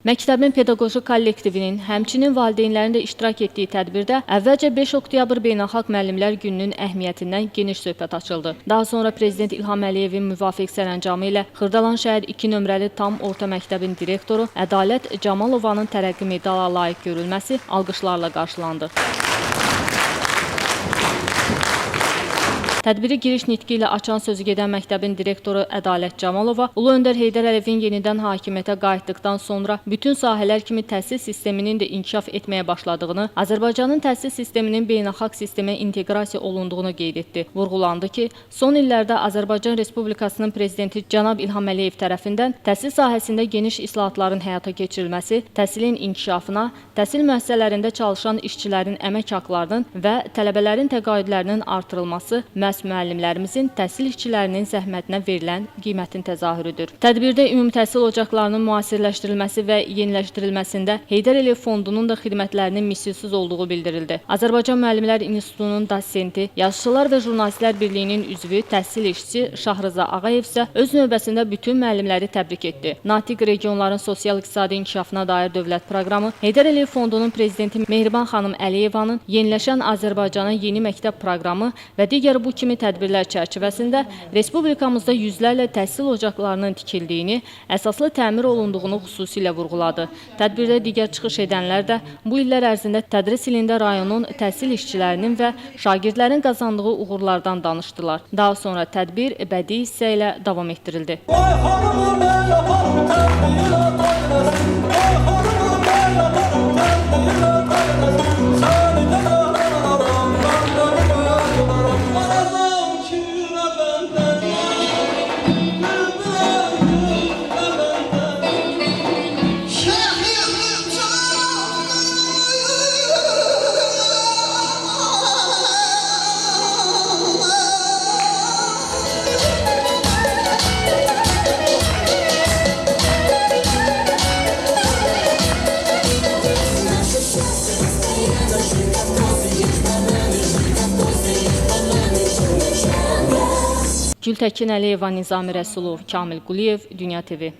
Məktəbin pedaqoji kollektivinin, həmçinin valideynlərin də iştirak etdiyi tədbirdə əvvəlcə 5 oktyabr Beynəlxalq Müəllimlər Gününün əhəmiyyətindən geniş söhbət açıldı. Daha sonra Prezident İlham Əliyevin müvafiq sərəncamı ilə Xırdalan şəhər 2 nömrəli tam orta məktəbin direktoru Ədalət Camalovanın tərəqqi medala layiq görülməsi alqışlarla qarşılandı. Tədbiri giriş nitqi ilə açan sözü gedən məktəbin direktoru Ədalət Camalova, Ulu Öndər Heydər Əliyevin yenidən hakimiyyətə qayıtdıqdan sonra bütün sahələr kimi təhsil sisteminin də inkişaf etməyə başladığını, Azərbaycanın təhsil sisteminin beynəlxalq sistemə inteqrasiya olunduğunu qeyd etdi. Vurğulandı ki, son illərdə Azərbaycan Respublikasının prezidenti cənab İlham Əliyev tərəfindən təhsil sahəsində geniş islahatların həyata keçirilməsi, təhsilin inkişafına, təhsil müəssisələrində çalışan işçilərin əmək haqlarının və tələbələrin təqaüdlərinin artırılması, müəllimlərimizin, təhsil işçilərinin zəhmətinə verilən qiymətin təzahürüdür. Tədbirdə ümumi təhsil ocaqlarının müasirləşdirilməsi və yeniləşdirilməsində Heydər Əliyev Fondunun da xidmətlərinin misilsiz olduğu bildirildi. Azərbaycan Müəllimlər İnstitutunun dosenti, Yazıçılar və Jurnalistlər Birliyinin üzvü, təhsil işçisi Şahrıza Ağayev isə öz növbəsində bütün müəllimləri təbrik etdi. Natiq regionların sosial-iqtisadi inkişafına dair dövlət proqramı, Heydər Əliyev Fondunun prezidenti Mehriban xanım Əliyevanın Yeniləşən Azərbaycana yeni məktəb proqramı və digər bu kimi tədbirlər çərçivəsində Respublikamızda yüzlərlə təhsil ocaqlarının tikildiyini, əsaslı təmir olunduğunu xüsusilə vurğuladı. Tədbirdə digər çıxış edənlər də bu illər ərzində tədris ilində rayonun təhsil işçilərinin və şagirdlərin qazandığı uğurlardan danışdılar. Daha sonra tədbir bədii hissə ilə davam etdirildi. Gültəkin Əliyeva, Nizami Rəsulov, Kamil Quliyev, Dünya TV.